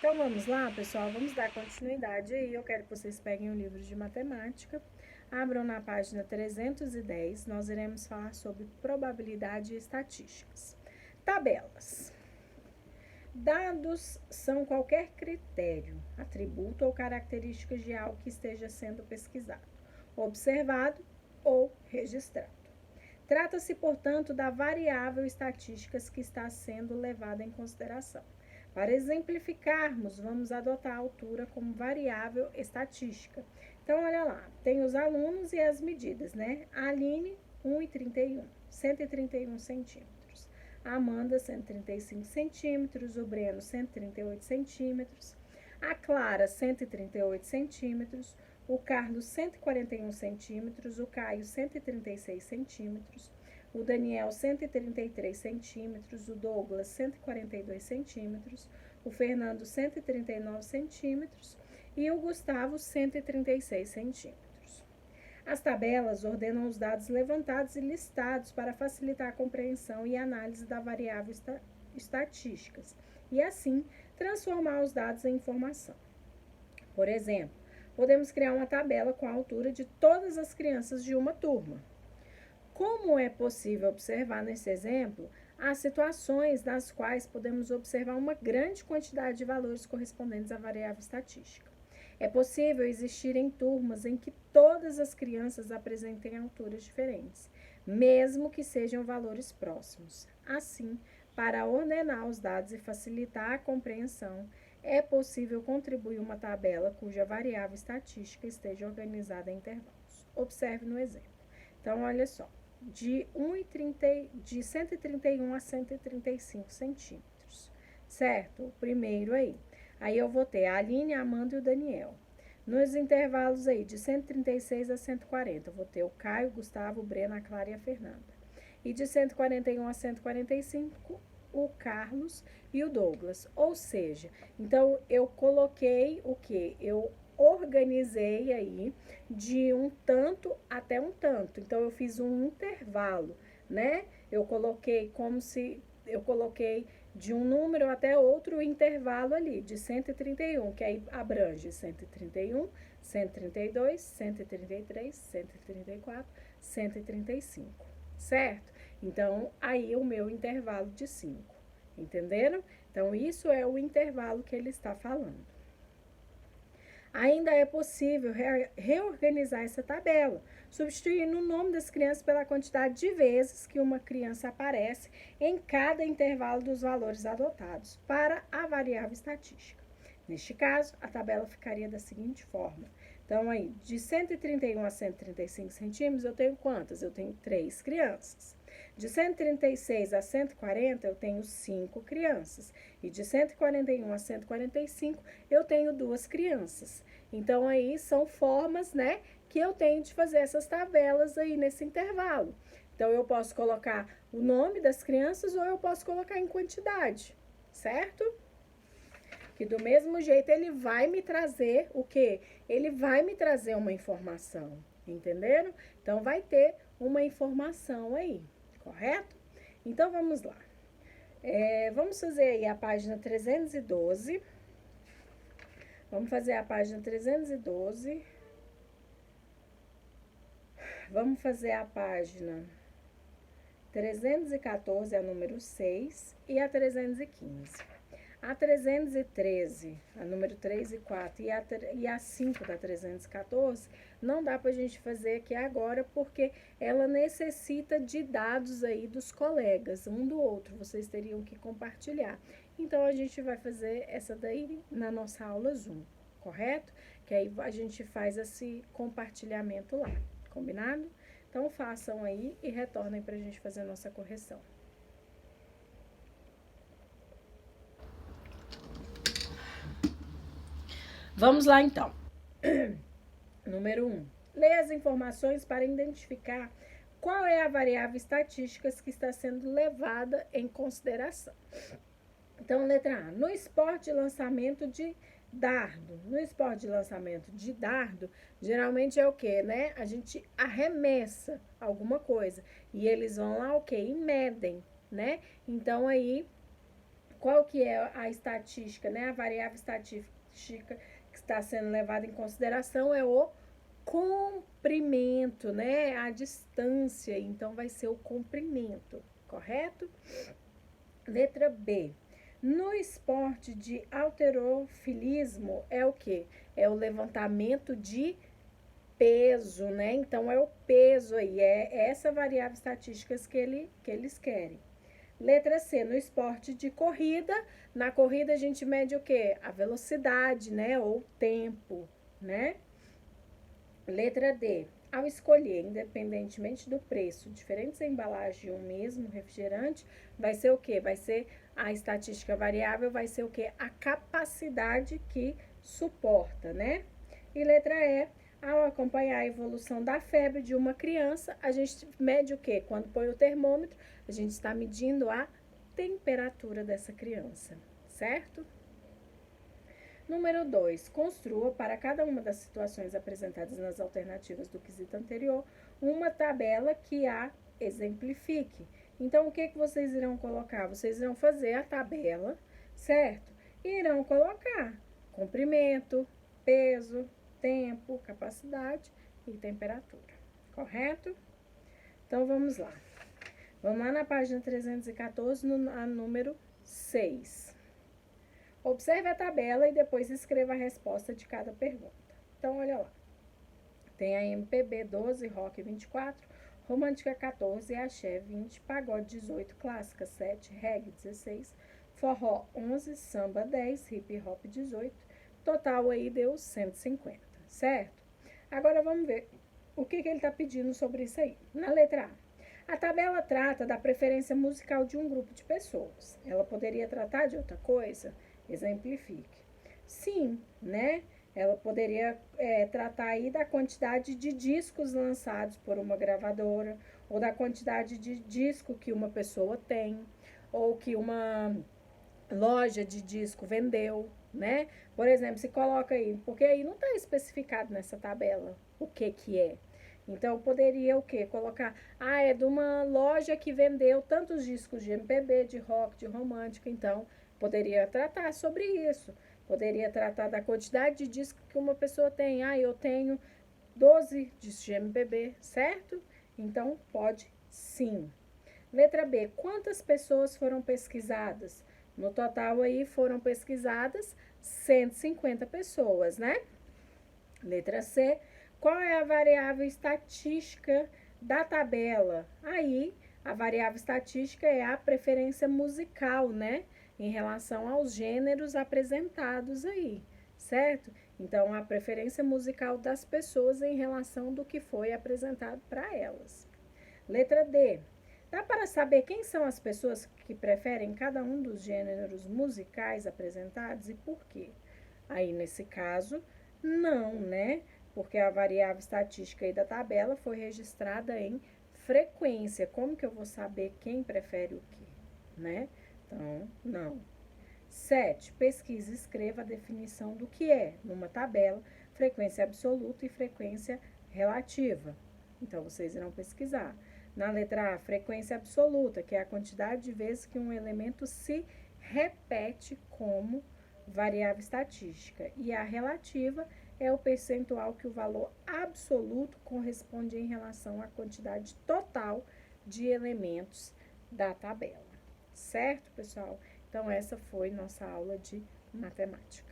Então, vamos lá, pessoal, vamos dar continuidade aí. Eu quero que vocês peguem o livro de matemática, abram na página 310, nós iremos falar sobre probabilidade e estatísticas. Tabelas. Dados são qualquer critério, atributo ou características de algo que esteja sendo pesquisado, observado ou registrado. Trata-se, portanto, da variável estatísticas que está sendo levada em consideração. Para exemplificarmos, vamos adotar a altura como variável estatística. Então, olha lá, tem os alunos e as medidas, né? A Aline, 1,31, 131 centímetros. A Amanda, 135 centímetros. O Breno, 138 centímetros. A Clara, 138 centímetros. O Carlos, 141 centímetros. O Caio, 136 centímetros. O Daniel, 133 centímetros. O Douglas, 142 centímetros. O Fernando, 139 centímetros. E o Gustavo, 136 centímetros. As tabelas ordenam os dados levantados e listados para facilitar a compreensão e análise da variável estatísticas e, assim, transformar os dados em informação. Por exemplo, podemos criar uma tabela com a altura de todas as crianças de uma turma. Como é possível observar nesse exemplo, há situações nas quais podemos observar uma grande quantidade de valores correspondentes à variável estatística. É possível existirem turmas em que todas as crianças apresentem alturas diferentes, mesmo que sejam valores próximos. Assim, para ordenar os dados e facilitar a compreensão, é possível contribuir uma tabela cuja variável estatística esteja organizada em intervalos. Observe no exemplo. Então, olha só, de 131 a 135 centímetros, certo? O primeiro aí. Aí eu vou ter a Aline, a Amanda e o Daniel. Nos intervalos aí, de 136 a 140, eu vou ter o Caio, o Gustavo, o Breno, a Clara e a Fernanda. E de 141 a 145, o Carlos e o Douglas. Ou seja, então eu coloquei o quê? Eu organizei aí de um tanto até um tanto. Então, eu fiz um intervalo, né? Eu coloquei de um número até outro intervalo ali, de 131, que aí abrange 131, 132, 133, 134, 135, certo? Então, aí o meu intervalo de 5, entenderam? Então, isso é o intervalo que ele está falando. Ainda é possível reorganizar essa tabela, substituindo o nome das crianças pela quantidade de vezes que uma criança aparece em cada intervalo dos valores adotados para a variável estatística. Neste caso, a tabela ficaria da seguinte forma. Então, aí, de 131 a 135 centímetros, eu tenho quantas? Eu tenho 3 crianças. De 136 a 140, eu tenho 5 crianças. E de 141 a 145, eu tenho 2 crianças. Então, aí são formas, né, que eu tenho de fazer essas tabelas aí nesse intervalo. Então, eu posso colocar o nome das crianças ou eu posso colocar em quantidade, certo? Que do mesmo jeito ele vai me trazer o quê? Ele vai me trazer uma informação, entenderam? Então, vai ter uma informação aí, correto? Então, vamos lá. Vamos fazer aí a página 312. Vamos fazer a página 312. Vamos fazer a página 314, a número 6, e a 315. A 313, a número 3 e 4, e a 5 da 314, não dá para a gente fazer aqui agora, porque ela necessita de dados aí dos colegas, um do outro, vocês teriam que compartilhar. Então, a gente vai fazer essa daí na nossa aula Zoom, correto? Que aí a gente faz esse compartilhamento lá, combinado? Então, façam aí e retornem para a gente fazer a nossa correção. Vamos lá, então. Número 1. Leia as informações para identificar qual é a variável estatística que está sendo levada em consideração. Então, letra A. No esporte de lançamento de dardo. No esporte de lançamento de dardo, geralmente é o quê, né? A gente arremessa alguma coisa. E eles vão lá, o quê? E medem, né? Então, aí, Qual que é a estatística, né? A variável estatística que está sendo levada em consideração é o comprimento, né? A distância, então vai ser o comprimento, correto? Letra B. No esporte de halterofilismo é o quê? É o levantamento de peso, né? Então é o peso aí, é essa variável estatística que eles querem. Letra C, no esporte de corrida, na corrida a gente mede o quê? A velocidade, né? Ou tempo, né? Letra D, ao escolher, independentemente do preço, diferentes embalagens de um mesmo refrigerante, vai ser o quê? Vai ser a estatística variável, vai ser o quê? A capacidade que suporta, né? E letra E, ao acompanhar a evolução da febre de uma criança, a gente mede o quê? Quando põe o termômetro, a gente está medindo a temperatura dessa criança, certo? Número 2. Construa para cada uma das situações apresentadas nas alternativas do quesito anterior uma tabela que a exemplifique. Então, o que vocês irão colocar? Vocês irão fazer a tabela, certo? E irão colocar comprimento, peso, tempo, capacidade e temperatura, correto? Então, vamos lá. Vamos lá na página 314, a número 6. Observe a tabela e depois escreva a resposta de cada pergunta. Então, olha lá. Tem a MPB 12, Rock 24, Romântica 14, Axé 20, Pagode 18, Clássica 7, Reggae 16, Forró 11, Samba 10, Hip Hop 18. Total aí deu 150, certo? Agora vamos ver o que ele está pedindo sobre isso aí. Na letra A tabela trata da preferência musical de um grupo de pessoas. Ela poderia tratar de outra coisa? Exemplifique. Sim, né? Ela poderia tratar aí da quantidade de discos lançados por uma gravadora, ou da quantidade de disco que uma pessoa tem, ou que uma loja de disco vendeu, né? Por exemplo, se coloca aí, porque aí não está especificado nessa tabela o que é. Então, poderia o quê? Colocar, é de uma loja que vendeu tantos discos de MPB, de rock, de romântica, então poderia tratar sobre isso. Poderia tratar da quantidade de discos que uma pessoa tem. Eu tenho 12 discos de MPB, certo? Então, pode sim. Letra B, quantas pessoas foram pesquisadas? No total aí foram pesquisadas 150 pessoas, né? Letra C, qual é a variável estatística da tabela? Aí, a variável estatística é a preferência musical, né? Em relação aos gêneros apresentados aí, certo? Então, a preferência musical das pessoas em relação do que foi apresentado para elas. Letra D, dá para saber quem são as pessoas que preferem cada um dos gêneros musicais apresentados e por quê? Aí, nesse caso, não, né? Porque a variável estatística aí da tabela foi registrada em frequência. Como que eu vou saber quem prefere o quê, né? Então, não. 7. Pesquise e escreva a definição do que é, numa tabela, frequência absoluta e frequência relativa. Então, vocês irão pesquisar. Na letra A, frequência absoluta, que é a quantidade de vezes que um elemento se repete como variável estatística. E a relativa é o percentual que o valor absoluto corresponde em relação à quantidade total de elementos da tabela. Certo, pessoal? Então, essa foi nossa aula de matemática.